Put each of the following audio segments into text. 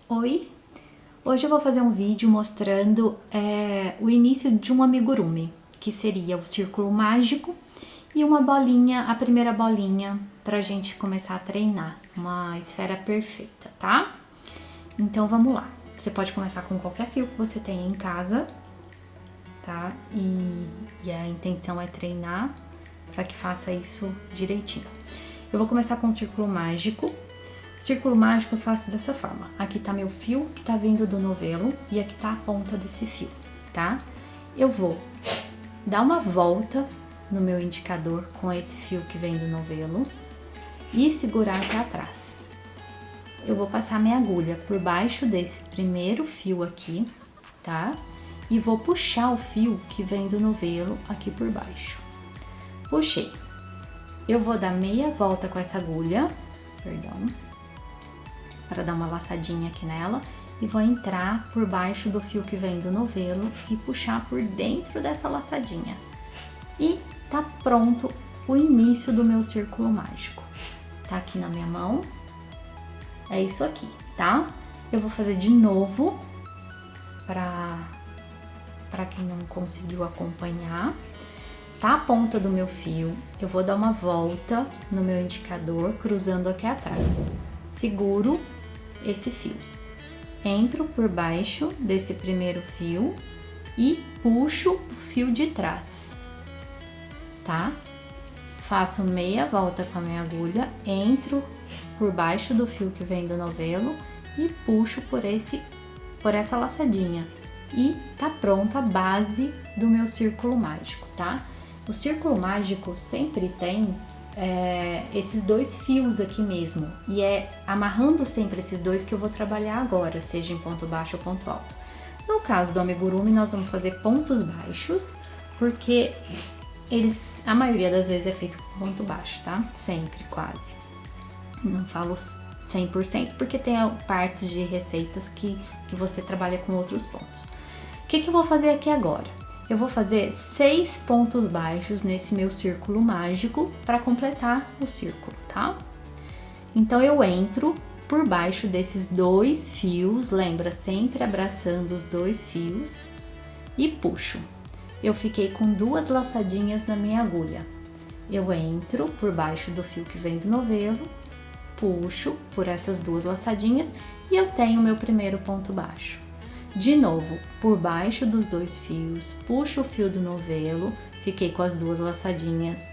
Oi! Hoje eu vou fazer um vídeo mostrando o início de um amigurumi, que seria o círculo mágico e uma bolinha, a primeira bolinha pra gente começar a treinar, uma esfera perfeita, tá? Então vamos lá. Você pode começar com qualquer fio que você tenha em casa, tá? E a intenção é treinar para que faça isso direitinho. Eu vou começar com o círculo mágico. Círculo mágico eu faço dessa forma. Aqui tá meu fio que tá vindo do novelo e aqui tá a ponta desse fio, tá? Eu vou dar uma volta no meu indicador com esse fio que vem do novelo e segurar até atrás. Eu vou passar minha agulha por baixo desse primeiro fio aqui, tá? E vou puxar o fio que vem do novelo aqui por baixo. Puxei. Eu vou dar meia volta com essa agulha, para dar uma laçadinha aqui nela, e vou entrar por baixo do fio que vem do novelo e puxar por dentro dessa laçadinha. E tá pronto o início do meu círculo mágico. Tá aqui na minha mão. É isso aqui, tá? Eu vou fazer de novo para quem não conseguiu acompanhar. Tá a ponta do meu fio, eu vou dar uma volta no meu indicador, cruzando aqui atrás. Seguro esse fio, entro por baixo desse primeiro fio e puxo o fio de trás, tá? Faço meia volta com a minha agulha, entro por baixo do fio que vem do novelo e puxo por essa laçadinha. E tá pronta a base do meu círculo mágico, tá? O círculo mágico sempre tem esses dois fios aqui mesmo, e é amarrando sempre esses dois que eu vou trabalhar agora, seja em ponto baixo ou ponto alto. No caso do amigurumi, nós vamos fazer pontos baixos, porque a maioria das vezes é feito com ponto baixo, tá? Sempre, quase. Não falo 100%, porque tem partes de receitas que você trabalha com outros pontos. O que eu vou fazer aqui agora? Eu vou fazer 6 pontos baixos nesse meu círculo mágico para completar o círculo, tá? Então eu entro por baixo desses dois fios, lembra, sempre abraçando os dois fios, e puxo. Eu fiquei com 2 laçadinhas na minha agulha. Eu entro por baixo do fio que vem do novelo, puxo por essas 2 laçadinhas e eu tenho meu primeiro ponto baixo. De novo, por baixo dos 2 fios, puxo o fio do novelo, fiquei com as 2 laçadinhas,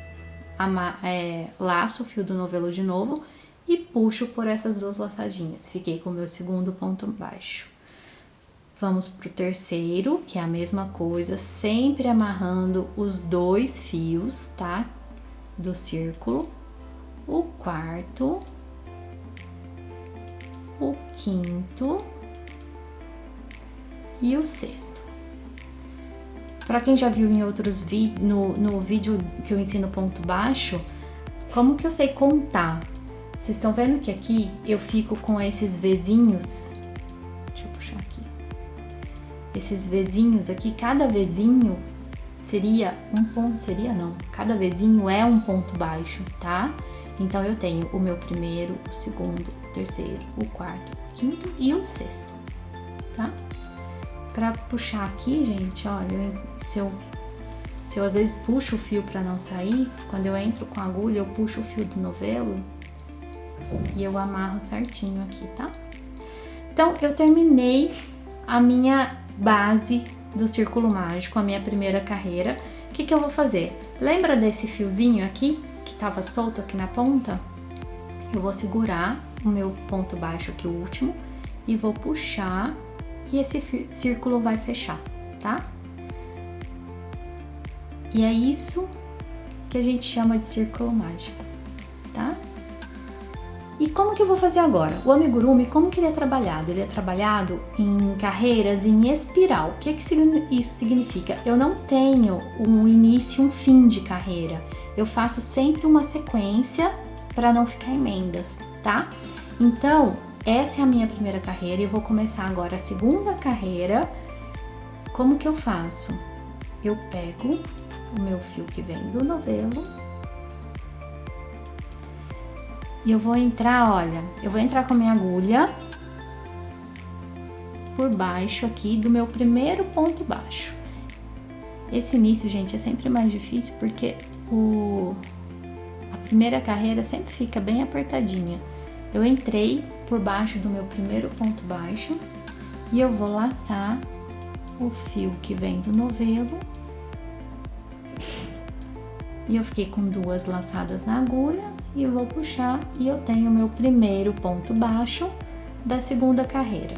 laço o fio do novelo de novo e puxo por essas 2 laçadinhas, fiquei com o meu segundo ponto baixo. Vamos pro terceiro, que é a mesma coisa, sempre amarrando os 2 fios, tá? Do círculo, o quarto, o quinto e o sexto. Para quem já viu em outros vídeos, no vídeo que eu ensino ponto baixo, como que eu sei contar? Vocês estão vendo que aqui eu fico com esses Vzinhos? Deixa eu puxar aqui. Esses Vzinhos aqui, cada Vzinho seria um ponto, cada Vzinho é um ponto baixo, tá? Então eu tenho o meu primeiro, o segundo, o terceiro, o quarto, o quinto e o sexto, tá? Pra puxar aqui, gente, olha, se eu às vezes puxo o fio pra não sair, quando eu entro com a agulha, eu puxo o fio do novelo e eu amarro certinho aqui, tá? Então, eu terminei a minha base do círculo mágico, a minha primeira carreira. O que eu vou fazer? Lembra desse fiozinho aqui, que tava solto aqui na ponta? Eu vou segurar o meu ponto baixo aqui, o último, e vou puxar e esse círculo vai fechar, tá? E é isso que a gente chama de círculo mágico, tá? E como que eu vou fazer agora? O amigurumi, como que ele é trabalhado? Ele é trabalhado em carreiras em espiral. O que isso significa? Eu não tenho um início e um fim de carreira. Eu faço sempre uma sequência para não ficar emendas, tá? Então, essa é a minha primeira carreira e eu vou começar agora a segunda carreira. Como que eu faço? Eu pego o meu fio que vem do novelo e eu vou entrar, olha, eu vou entrar com a minha agulha por baixo aqui do meu primeiro ponto baixo. Esse início, gente, é sempre mais difícil porque a primeira carreira sempre fica bem apertadinha. Eu entrei por baixo do meu primeiro ponto baixo e eu vou laçar o fio que vem do novelo. E eu fiquei com 2 laçadas na agulha e vou puxar e eu tenho o meu primeiro ponto baixo da segunda carreira.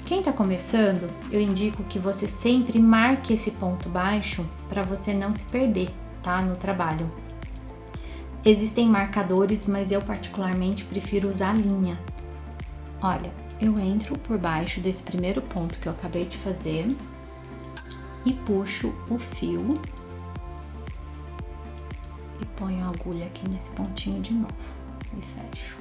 Quem tá começando, eu indico que você sempre marque esse ponto baixo para você não se perder, tá? No trabalho. Existem marcadores, mas eu particularmente prefiro usar linha. Olha, eu entro por baixo desse primeiro ponto que eu acabei de fazer e puxo o fio e ponho a agulha aqui nesse pontinho de novo e fecho.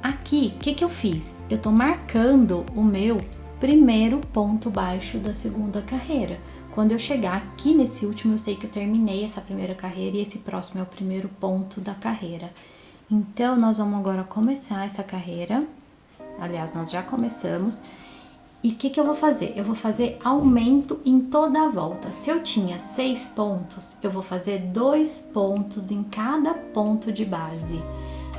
Aqui, o que eu fiz? Eu tô marcando o meu primeiro ponto baixo da segunda carreira. Quando eu chegar aqui nesse último, eu sei que eu terminei essa primeira carreira e esse próximo é o primeiro ponto da carreira. Então, nós vamos agora começar essa carreira. Aliás, nós já começamos. E o que eu vou fazer? Eu vou fazer aumento em toda a volta. Se eu tinha 6 pontos, eu vou fazer 2 pontos em cada ponto de base.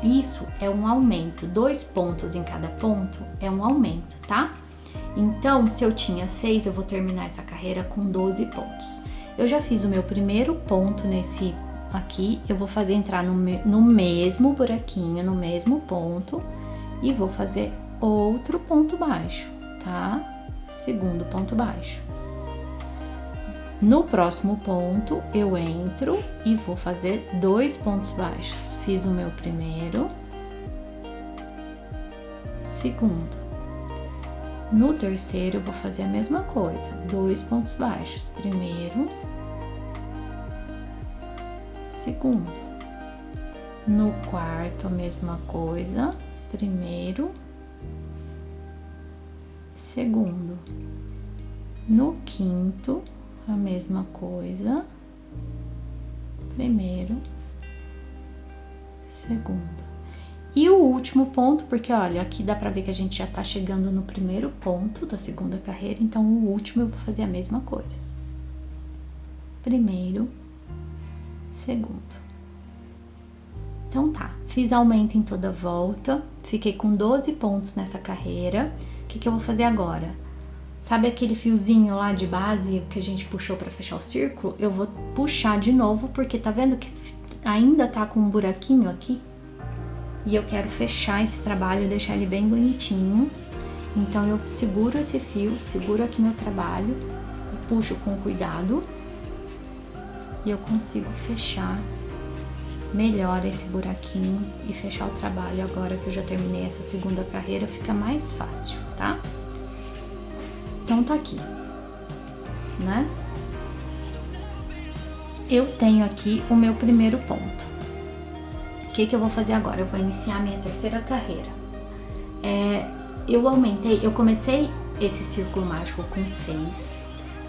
Isso é um aumento. 2 pontos em cada ponto é um aumento, tá? Então, se eu tinha 6, eu vou terminar essa carreira com 12 pontos. Eu já fiz o meu primeiro ponto nesse aqui, eu vou fazer entrar no mesmo buraquinho, no mesmo ponto, e vou fazer outro ponto baixo, tá? Segundo ponto baixo. No próximo ponto, eu entro e vou fazer 2 pontos baixos. Fiz o meu primeiro, segundo. No terceiro, eu vou fazer a mesma coisa, 2 pontos baixos. Primeiro, segundo. No quarto, a mesma coisa, primeiro, segundo. No quinto, a mesma coisa, primeiro, segundo. E o último ponto, porque olha, aqui dá pra ver que a gente já tá chegando no primeiro ponto da segunda carreira, então o último eu vou fazer a mesma coisa. Primeiro, segundo. Então tá, fiz aumento em toda a volta, fiquei com 12 pontos nessa carreira. O que eu vou fazer agora? Sabe aquele fiozinho lá de base que a gente puxou pra fechar o círculo? Eu vou puxar de novo, porque tá vendo que ainda tá com um buraquinho aqui? E eu quero fechar esse trabalho, deixar ele bem bonitinho. Então, eu seguro esse fio, seguro aqui meu trabalho e puxo com cuidado. E eu consigo fechar melhor esse buraquinho e fechar o trabalho. Agora que eu já terminei essa segunda carreira, fica mais fácil, tá? Então, tá aqui, né? Eu tenho aqui o meu primeiro ponto. O que eu vou fazer agora? Eu vou iniciar a minha terceira carreira. Eu comecei esse círculo mágico com 6.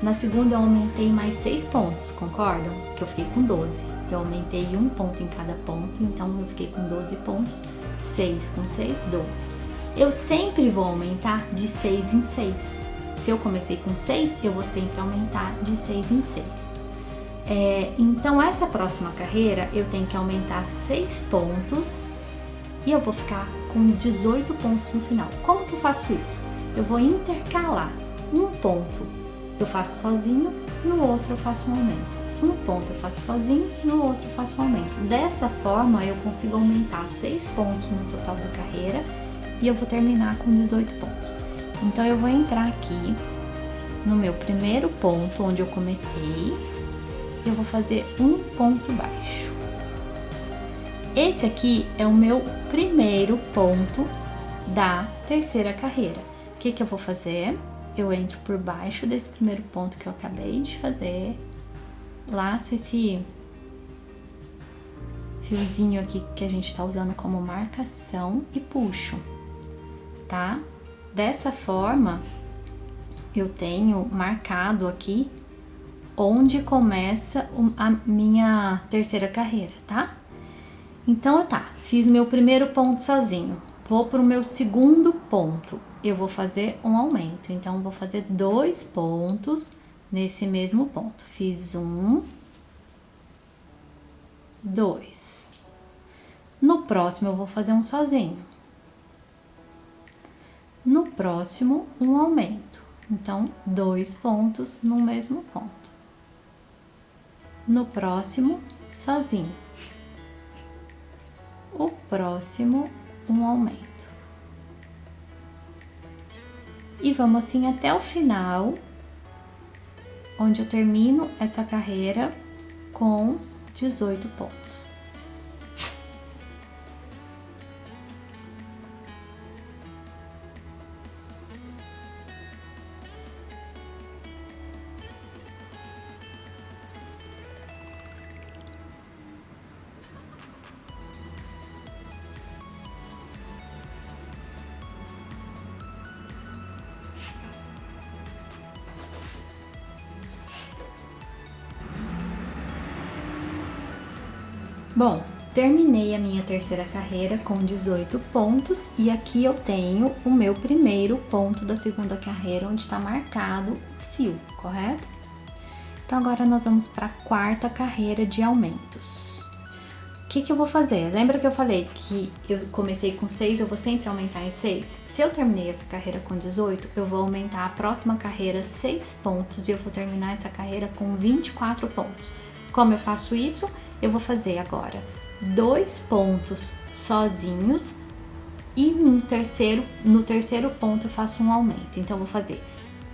Na segunda eu aumentei mais 6 pontos, concordam? Que eu fiquei com 12. Eu aumentei 1 ponto em cada ponto, então eu fiquei com 12 pontos. 6 com 6, 12. Eu sempre vou aumentar de 6 em 6. Se eu comecei com 6, eu vou sempre aumentar de 6 em 6. Então, essa próxima carreira eu tenho que aumentar 6 pontos e eu vou ficar com 18 pontos no final. Como que eu faço isso? Eu vou intercalar. Um ponto eu faço sozinho, no outro eu faço um aumento. Um ponto eu faço sozinho, no outro eu faço um aumento. Dessa forma, eu consigo aumentar 6 pontos no total da carreira e eu vou terminar com 18 pontos. Então, eu vou entrar aqui no meu primeiro ponto, onde eu comecei. Eu vou fazer um ponto baixo. Esse aqui é o meu primeiro ponto da terceira carreira. O que eu vou fazer? Eu entro por baixo desse primeiro ponto que eu acabei de fazer, laço esse fiozinho aqui que a gente tá usando como marcação e puxo, tá? Dessa forma, eu tenho marcado aqui onde começa a minha terceira carreira, tá? Então, tá, fiz meu primeiro ponto sozinho. Vou pro meu segundo ponto. eu vou fazer um aumento. Então, vou fazer 2 pontos nesse mesmo ponto. Fiz 1, 2. No próximo, eu vou fazer um sozinho. No próximo, um aumento. Então, 2 pontos no mesmo ponto. No próximo, sozinho. O próximo, um aumento. E vamos assim até o final, onde eu termino essa carreira com 18 pontos. Bom, terminei a minha terceira carreira com 18 pontos e aqui eu tenho o meu primeiro ponto da segunda carreira, onde está marcado o fio, correto? Então, agora nós vamos para a quarta carreira de aumentos. O que eu vou fazer? Lembra que eu falei que eu comecei com 6, eu vou sempre aumentar em 6? Se eu terminei essa carreira com 18, eu vou aumentar a próxima carreira 6 pontos e eu vou terminar essa carreira com 24 pontos. Como eu faço isso? Eu vou fazer agora 2 pontos sozinhos e no terceiro ponto eu faço um aumento. Então, eu vou fazer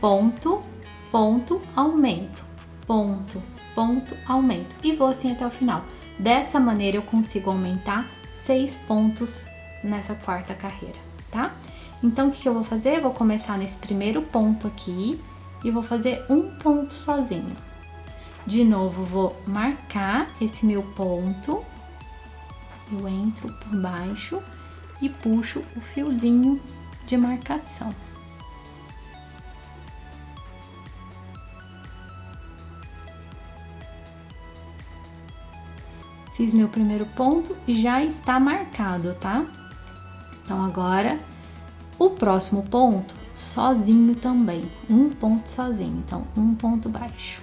ponto, ponto, aumento, ponto, ponto, aumento e vou assim até o final. Dessa maneira, eu consigo aumentar 6 pontos nessa quarta carreira, tá? Então, o que eu vou fazer? Eu vou começar nesse primeiro ponto aqui e vou fazer um ponto sozinho. De novo, vou marcar esse meu ponto, eu entro por baixo e puxo o fiozinho de marcação. Fiz meu primeiro ponto e já está marcado, tá? Então, agora, o próximo ponto, sozinho também, um ponto sozinho, então, um ponto baixo.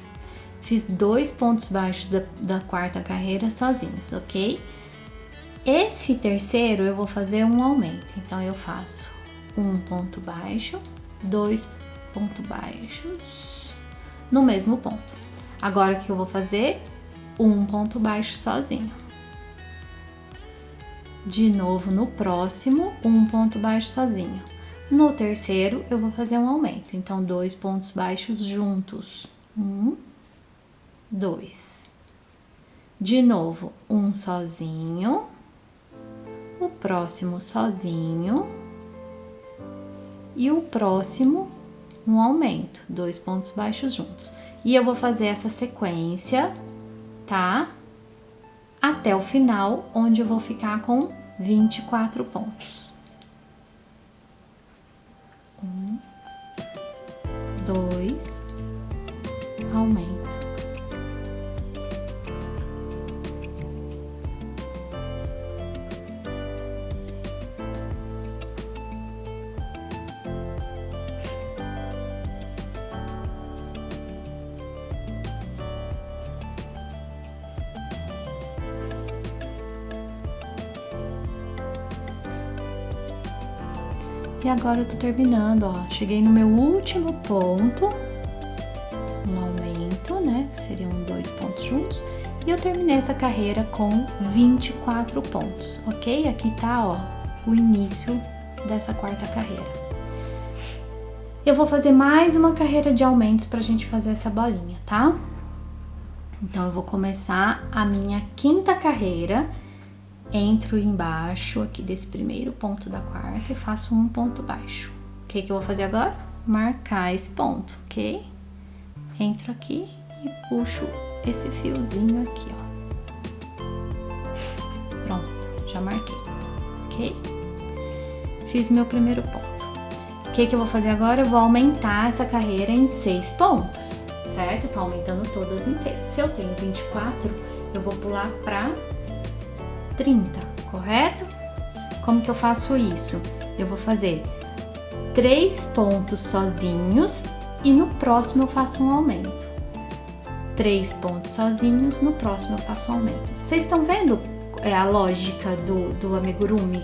Fiz 2 pontos baixos da quarta carreira sozinhos, ok? Esse terceiro eu vou fazer um aumento, então eu faço um ponto baixo, 2 pontos baixos no mesmo ponto. Agora, o que eu vou fazer? Um ponto baixo sozinho. De novo, no próximo, um ponto baixo sozinho. No terceiro, eu vou fazer um aumento, então 2 pontos baixos juntos. 1, 2. De novo, um sozinho, o próximo sozinho e o próximo um aumento, 2 pontos baixos juntos. E eu vou fazer essa sequência, tá? Até o final, onde eu vou ficar com 24 pontos. 1, 2, aumento. E agora eu tô terminando, ó. Cheguei no meu último ponto, um aumento, né? Que seriam 2 pontos juntos. E eu terminei essa carreira com 24 pontos, ok? Aqui tá, ó, o início dessa quarta carreira. Eu vou fazer mais uma carreira de aumentos pra gente fazer essa bolinha, tá? Então, eu vou começar a minha quinta carreira. Entro embaixo aqui desse primeiro ponto da quarta e faço um ponto baixo. O que eu vou fazer agora? Marcar esse ponto, ok? Entro aqui e puxo esse fiozinho aqui, ó. Pronto, já marquei, ok? Fiz meu primeiro ponto. O que eu vou fazer agora? Eu vou aumentar essa carreira em 6 pontos, certo? Tô aumentando todas em 6. Se eu tenho 24, eu vou pular pra 30, correto? Como que eu faço isso? Eu vou fazer 3 pontos sozinhos e no próximo eu faço um aumento. 3 pontos sozinhos, no próximo eu faço um aumento. Vocês estão vendo a lógica do amigurumi?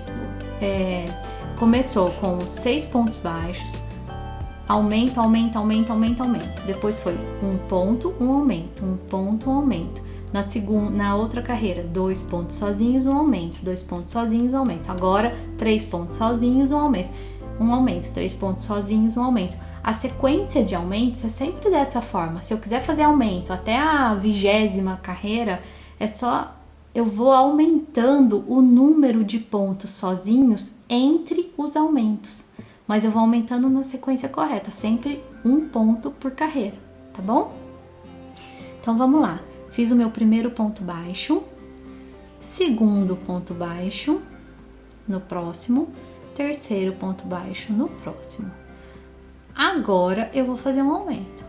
Começou com 6 pontos baixos, aumento, aumento, aumento, aumento, aumento. Depois foi um ponto, um aumento, um ponto, um aumento. Na outra carreira, 2 pontos sozinhos, um aumento, 2 pontos sozinhos, um aumento. Agora, 3 pontos sozinhos, um aumento, 3 pontos sozinhos, um aumento. A sequência de aumentos é sempre dessa forma. Se eu quiser fazer aumento até a 20ª carreira, eu vou aumentando o número de pontos sozinhos entre os aumentos. Mas eu vou aumentando na sequência correta, sempre um ponto por carreira, tá bom? Então vamos lá. Fiz o meu primeiro ponto baixo, segundo ponto baixo no próximo, terceiro ponto baixo no próximo. Agora eu vou fazer um aumento.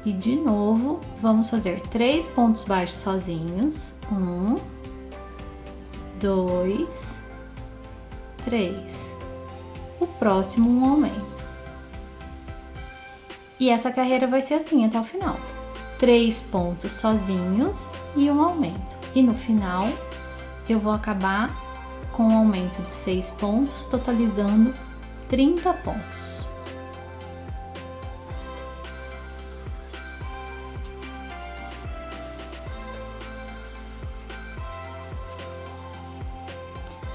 E de novo, vamos fazer 3 pontos baixos sozinhos. 1, 2, 3. O próximo um aumento. E essa carreira vai ser assim até o final. 3 pontos sozinhos e um aumento. E no final, eu vou acabar com um aumento de 6 pontos, totalizando 30 pontos.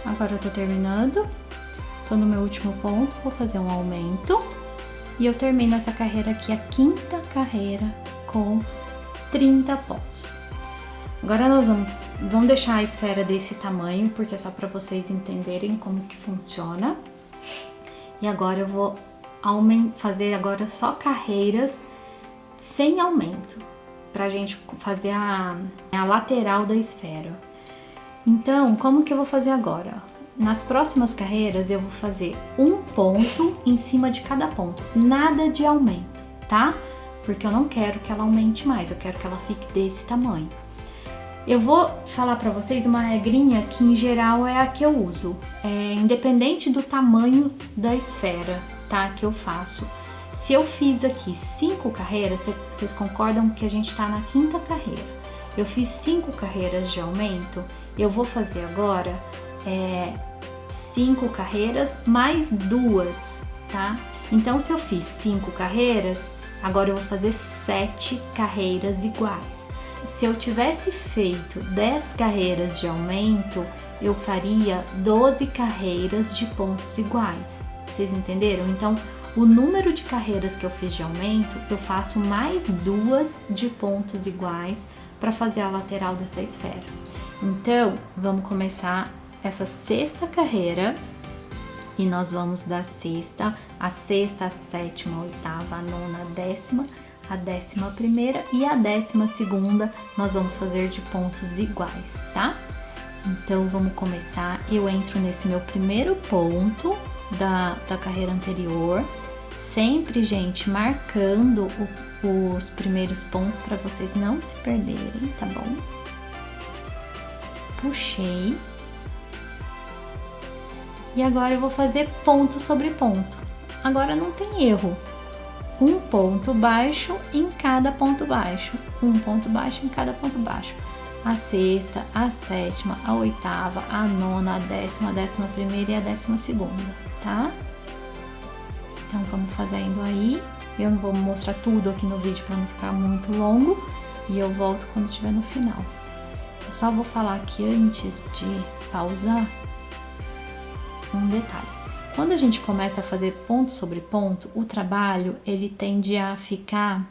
Agora eu tô terminando, tô no meu último ponto, vou fazer um aumento e eu termino essa carreira aqui, a 5ª carreira, com 30 pontos. Agora nós vamos deixar a esfera desse tamanho, porque é só para vocês entenderem como que funciona. E agora eu vou fazer agora só carreiras sem aumento, pra gente fazer a lateral da esfera. Então, como que eu vou fazer agora? Nas próximas carreiras eu vou fazer um ponto em cima de cada ponto, nada de aumento, tá? Porque eu não quero que ela aumente mais, eu quero que ela fique desse tamanho. Eu vou falar pra vocês uma regrinha que em geral é a que eu uso, independente do tamanho da esfera, tá? Que eu faço. Se eu fiz aqui 5 carreiras, vocês concordam que a gente tá na 5ª carreira. Eu fiz 5 carreiras de aumento, eu vou fazer agora 5 carreiras mais 2, tá? Então, se eu fiz 5 carreiras, agora eu vou fazer 7 carreiras iguais. Se eu tivesse feito 10 carreiras de aumento, eu faria 12 carreiras de pontos iguais. Vocês entenderam? Então, o número de carreiras que eu fiz de aumento, eu faço mais 2 de pontos iguais para fazer a lateral dessa esfera. Então, vamos começar essa 6ª carreira e nós vamos da 6ª, a 6ª, a 7ª, a 8ª, a 9ª, a 10ª, a 11ª e a 12ª nós vamos fazer de pontos iguais, tá? Então, vamos começar. Eu entro nesse meu primeiro ponto da carreira anterior, sempre, gente, marcando os primeiros pontos para vocês não se perderem, tá bom? Puxei. E agora eu vou fazer ponto sobre ponto. Agora não tem erro. Um ponto baixo em cada ponto baixo. Um ponto baixo em cada ponto baixo. A 6ª, a 7ª, a 8ª, a 9ª, a 10ª, a 11ª e a 12ª, tá? Então vamos fazendo aí. Eu não vou mostrar tudo aqui no vídeo para não ficar muito longo. E eu volto quando estiver no final. Eu só vou falar aqui antes de pausar um detalhe. Quando a gente começa a fazer ponto sobre ponto, o trabalho, ele tende a ficar,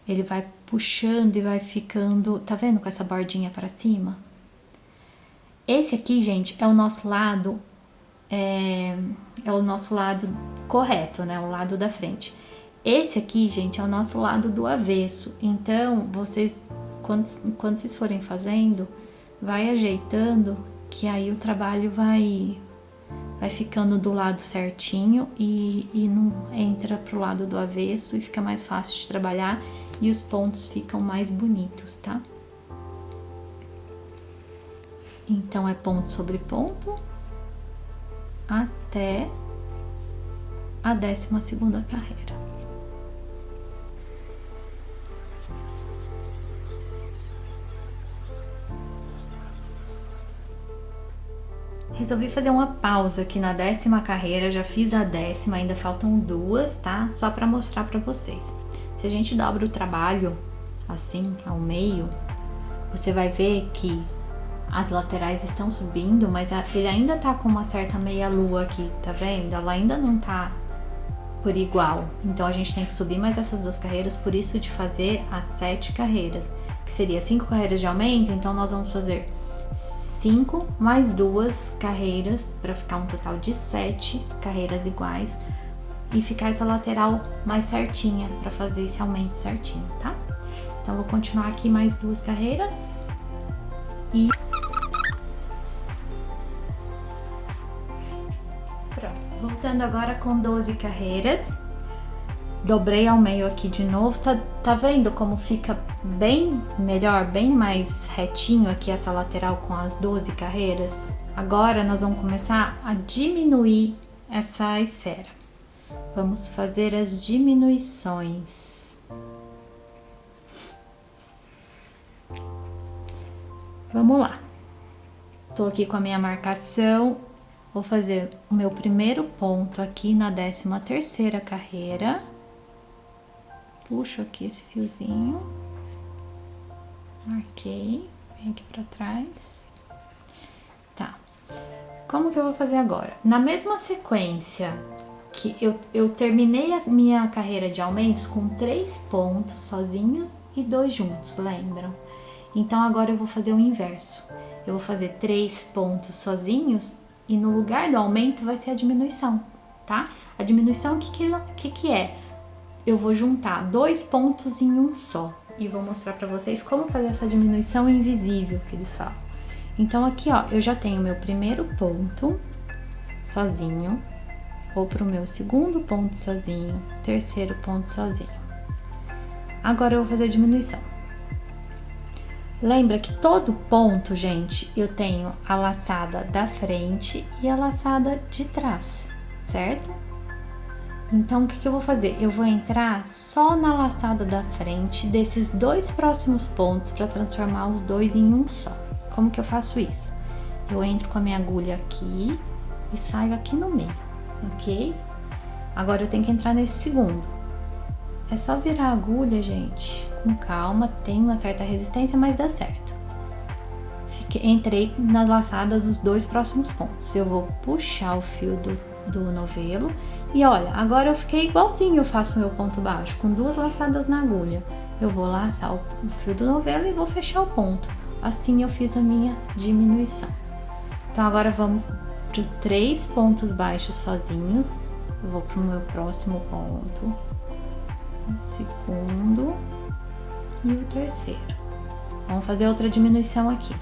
ele vai puxando e vai ficando, tá vendo, com essa bordinha para cima? Esse aqui, gente, é o nosso lado, é o nosso lado correto, né, o lado da frente. Esse aqui, gente, é o nosso lado do avesso. Então, vocês, quando vocês forem fazendo, vai ajeitando, que aí o trabalho vai ficando do lado certinho e não entra pro lado do avesso e fica mais fácil de trabalhar e os pontos ficam mais bonitos, tá? Então, é ponto sobre ponto, até a 12ª carreira. Resolvi fazer uma pausa aqui na 10ª carreira, já fiz a 10ª, ainda faltam 2, tá? Só para mostrar para vocês. Se a gente dobra o trabalho assim, ao meio, você vai ver que as laterais estão subindo, mas ele ainda tá com uma certa meia-lua aqui, tá vendo? Ela ainda não tá por igual. Então a gente tem que subir mais essas 2 carreiras, por isso de fazer as 7 carreiras, que seria 5 carreiras de aumento, então nós vamos fazer 5 mais 2 carreiras para ficar um total de 7 carreiras iguais e ficar essa lateral mais certinha para fazer esse aumento certinho, tá? Então vou continuar aqui mais 2 carreiras e pronto. Voltando agora com 12 carreiras, dobrei ao meio aqui de novo, tá vendo como fica bem melhor, bem mais retinho aqui essa lateral com as 12 carreiras? Agora nós vamos começar a diminuir essa esfera. Vamos fazer as diminuições. Vamos lá. Tô aqui com a minha marcação, vou fazer o meu primeiro ponto aqui na 13ª carreira. Puxo aqui esse fiozinho, marquei, vem aqui pra trás. Tá, como que eu vou fazer agora? Na mesma sequência que eu terminei a minha carreira de aumentos com 3 pontos sozinhos e 2 juntos, lembram? Então agora eu vou fazer o inverso. Eu vou fazer 3 pontos sozinhos e no lugar do aumento vai ser a diminuição, tá? A diminuição, o que é? Eu vou juntar 2 pontos em um só e vou mostrar pra vocês como fazer essa diminuição invisível que eles falam. Então aqui, ó, eu já tenho meu primeiro ponto sozinho, vou pro meu segundo ponto sozinho, terceiro ponto sozinho. Agora eu vou fazer a diminuição. Lembra que todo ponto, gente, eu tenho a laçada da frente e a laçada de trás, certo? Então, o que eu vou fazer? Eu vou entrar só na laçada da frente desses 2 próximos pontos para transformar os 2 em um só. Como que eu faço isso? Eu entro com a minha agulha aqui e saio aqui no meio, ok? Agora eu tenho que entrar nesse segundo. É só virar a agulha, gente, com calma, tem uma certa resistência, mas dá certo. Entrei na laçada dos 2 próximos pontos. Eu vou puxar o fio do novelo e olha, agora eu fiquei igualzinho, eu faço meu ponto baixo com 2 laçadas na agulha. Eu vou laçar o fio do novelo e vou fechar o ponto. Assim eu fiz a minha diminuição. Então agora vamos para 3 pontos baixos sozinhos. Eu vou para o meu próximo ponto, o segundo e o terceiro. Vamos fazer outra diminuição aqui.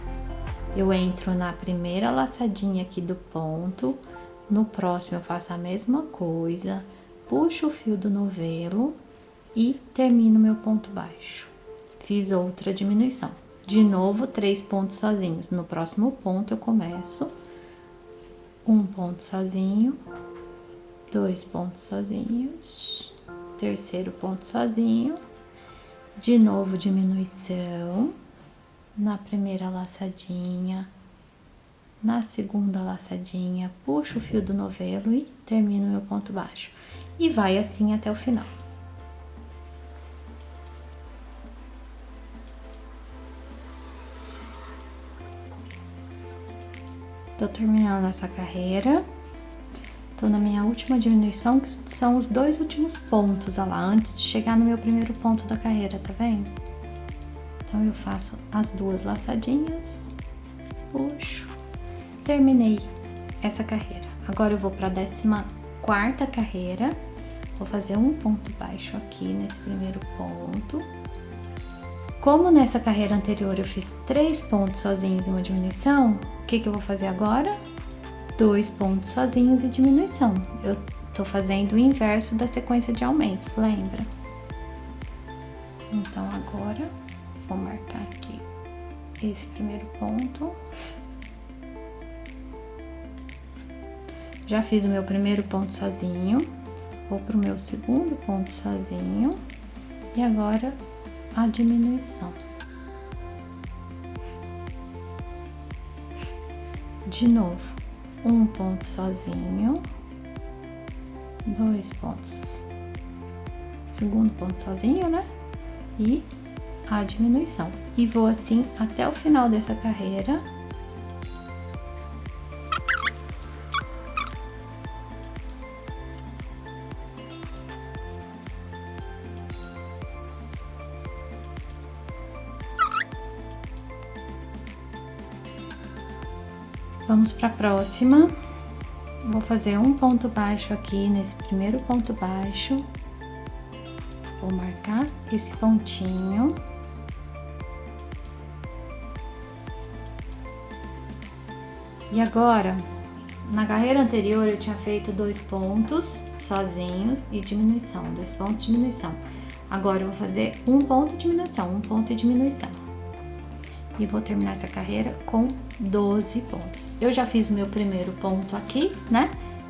Eu entro na primeira laçadinha aqui do ponto. No próximo eu faço a mesma coisa, puxo o fio do novelo e termino meu ponto baixo. Fiz outra diminuição. De novo, 3 pontos sozinhos. No próximo ponto eu começo 1 ponto sozinho, 2 pontos sozinhos, terceiro ponto sozinho, de novo diminuição, na primeira laçadinha, na segunda laçadinha, puxo o fio do novelo e termino meu ponto baixo. E vai assim até o final. Tô terminando essa carreira. Tô na minha última diminuição, que são os 2 últimos pontos, ó lá, antes de chegar no meu primeiro ponto da carreira, tá vendo? Então, eu faço as 2 laçadinhas, puxo, terminei essa carreira. Agora, eu vou pra 14ª carreira, vou fazer um ponto baixo aqui nesse primeiro ponto. Como nessa carreira anterior eu fiz 3 pontos sozinhos e uma diminuição, o que eu vou fazer agora? 2 pontos sozinhos e diminuição. Eu tô fazendo o inverso da sequência de aumentos, lembra? Então, agora, vou marcar aqui esse primeiro ponto. Já fiz o meu primeiro ponto sozinho, vou pro meu segundo ponto sozinho e agora a diminuição. De novo, um ponto sozinho, 2 pontos, segundo ponto sozinho, né? E a diminuição. E vou assim até o final dessa carreira. Vamos para a próxima. Vou fazer um ponto baixo aqui nesse primeiro ponto baixo. Vou marcar esse pontinho. E agora, na carreira anterior eu tinha feito 2 pontos sozinhos e diminuição, 2 pontos de diminuição. Agora eu vou fazer um ponto de diminuição, um ponto e diminuição. E vou terminar essa carreira com 12 pontos. Eu já fiz o meu primeiro ponto aqui, né?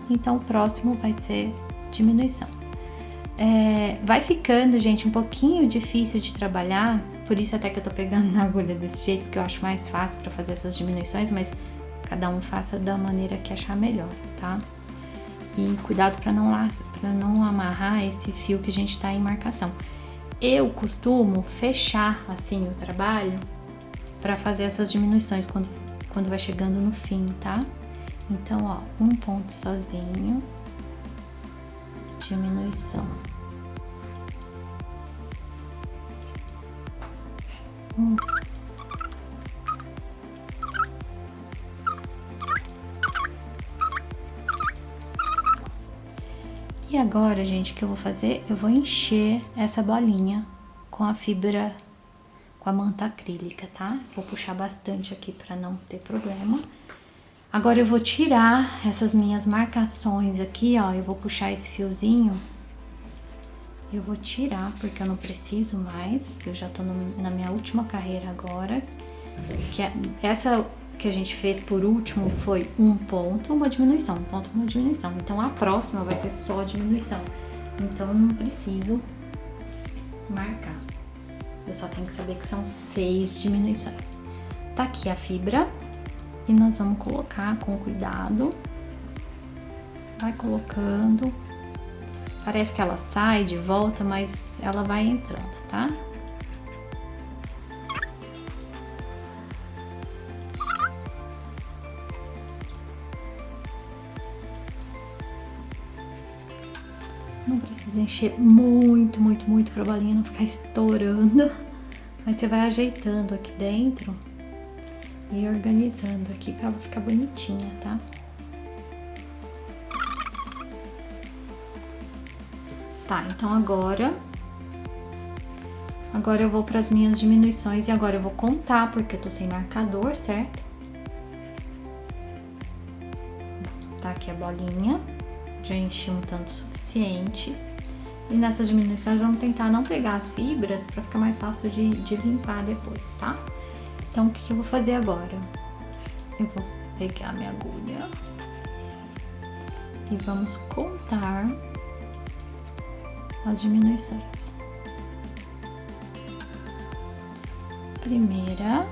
Então, o próximo vai ser diminuição. Vai ficando, gente, um pouquinho difícil de trabalhar, por isso até que eu tô pegando na agulha desse jeito, porque eu acho mais fácil pra fazer essas diminuições, mas cada um faça da maneira que achar melhor, tá? E cuidado pra não amarrar esse fio que a gente tá em marcação. Eu costumo fechar, assim, o trabalho para fazer essas diminuições quando vai chegando no fim, tá? Então, ó, um ponto sozinho, diminuição. E agora, gente, o que eu vou fazer? Eu vou encher essa bolinha com a fibra, com a manta acrílica, tá? Vou puxar bastante aqui para não ter problema. Agora eu vou tirar essas minhas marcações aqui, ó. Eu vou puxar esse fiozinho. Eu vou tirar, porque eu não preciso mais. Eu já tô na minha última carreira agora. Essa que a gente fez por último foi um ponto, uma diminuição. Um ponto, uma diminuição. Então a próxima vai ser só diminuição. Então eu não preciso marcar. Eu só tenho que saber que são 6 diminuições. Tá aqui a fibra e nós vamos colocar com cuidado. Vai colocando. Parece que ela sai de volta, mas ela vai entrando, tá? Não precisa encher muito pra bolinha não ficar estourando. Mas você vai ajeitando aqui dentro e organizando aqui pra ela ficar bonitinha, tá? Tá, então agora eu vou para as minhas diminuições e agora eu vou contar porque eu tô sem marcador, certo? Tá aqui a bolinha. Já enchi um tanto suficiente. E nessas diminuições vamos tentar não pegar as fibras para ficar mais fácil de limpar depois, tá? Então, o que eu vou fazer agora? Eu vou pegar minha agulha e vamos contar as diminuições. Primeira.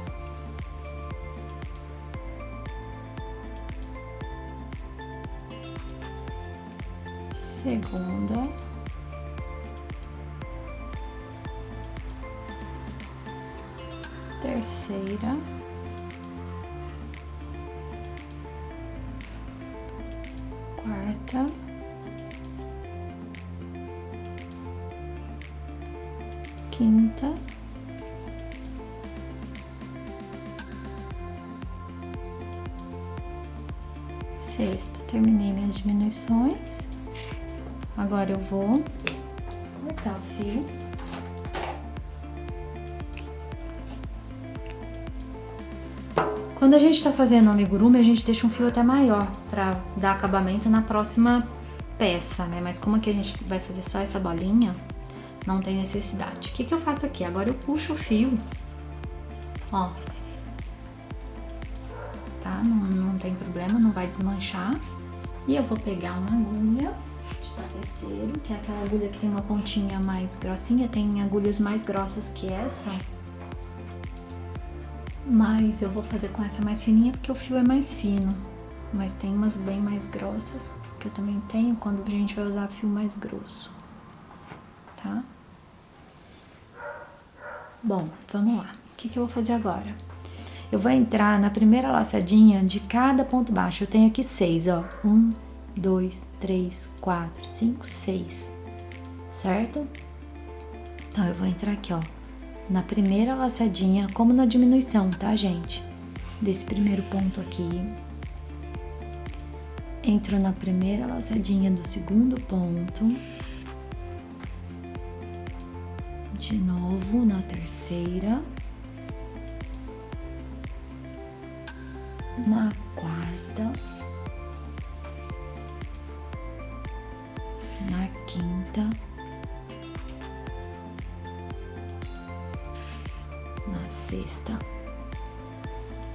Segunda, terceira, quarta, quinta, sexta. Terminei minhas diminuições. Agora eu vou cortar o fio. Quando a gente tá fazendo amigurumi, a gente deixa um fio até maior pra dar acabamento na próxima peça, né? Mas como aqui a gente vai fazer só essa bolinha, não tem necessidade. O que eu faço aqui? Agora eu puxo o fio, ó. Tá? Não tem problema, não vai desmanchar. E eu vou pegar uma agulha de tapeceiro, que é aquela agulha que tem uma pontinha mais grossinha, tem agulhas mais grossas que essa. Mas eu vou fazer com essa mais fininha porque o fio é mais fino. Mas tem umas bem mais grossas, que eu também tenho quando a gente vai usar fio mais grosso, tá? Bom, vamos lá. O que eu vou fazer agora? Eu vou entrar na primeira laçadinha de cada ponto baixo. Eu tenho aqui 6, ó. 1, 2, 3, 4, 5, 6. Certo? Então, eu vou entrar aqui, ó, na primeira laçadinha, como na diminuição, tá, gente? Desse primeiro ponto aqui. Entro na primeira laçadinha do segundo ponto. De novo na terceira. Na quarta. Na quinta. Na sexta.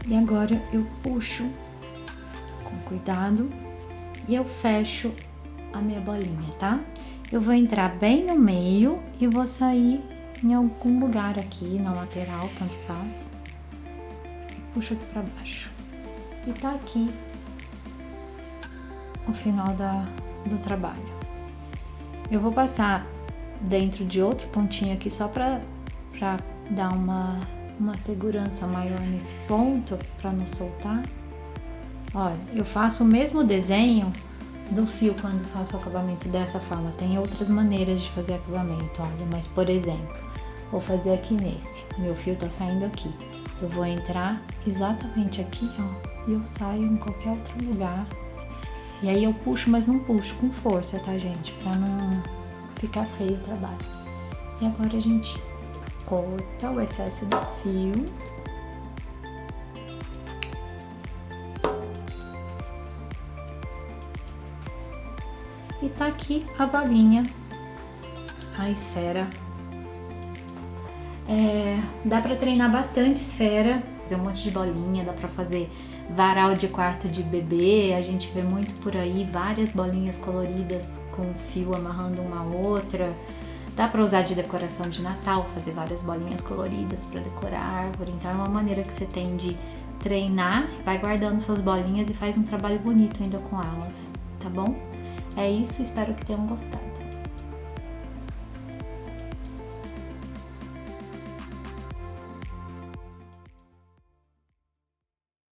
E agora eu puxo com cuidado e eu fecho a minha bolinha, tá? Eu vou entrar bem no meio e vou sair em algum lugar aqui, na lateral, tanto faz. E puxo aqui pra baixo. E tá aqui o final do trabalho. Eu vou passar dentro de outro pontinho aqui só pra dar uma segurança maior nesse ponto, pra não soltar. Olha, eu faço o mesmo desenho do fio quando faço o acabamento dessa forma. Tem outras maneiras de fazer acabamento, olha, mas por exemplo, vou fazer aqui nesse. Meu fio tá saindo aqui. Eu vou entrar exatamente aqui, ó, e eu saio em qualquer outro lugar. E aí eu puxo, mas não puxo com força, tá, gente? Pra não ficar feio o trabalho. E agora a gente corta o excesso do fio. E tá aqui a bolinha, a esfera. Dá pra treinar bastante esfera, fazer um monte de bolinha, dá pra fazer varal de quarto de bebê, a gente vê muito por aí, várias bolinhas coloridas com fio amarrando uma a outra. Dá pra usar de decoração de Natal, fazer várias bolinhas coloridas pra decorar a árvore. Então é uma maneira que você tem de treinar, vai guardando suas bolinhas e faz um trabalho bonito ainda com elas, tá bom? É isso, espero que tenham gostado.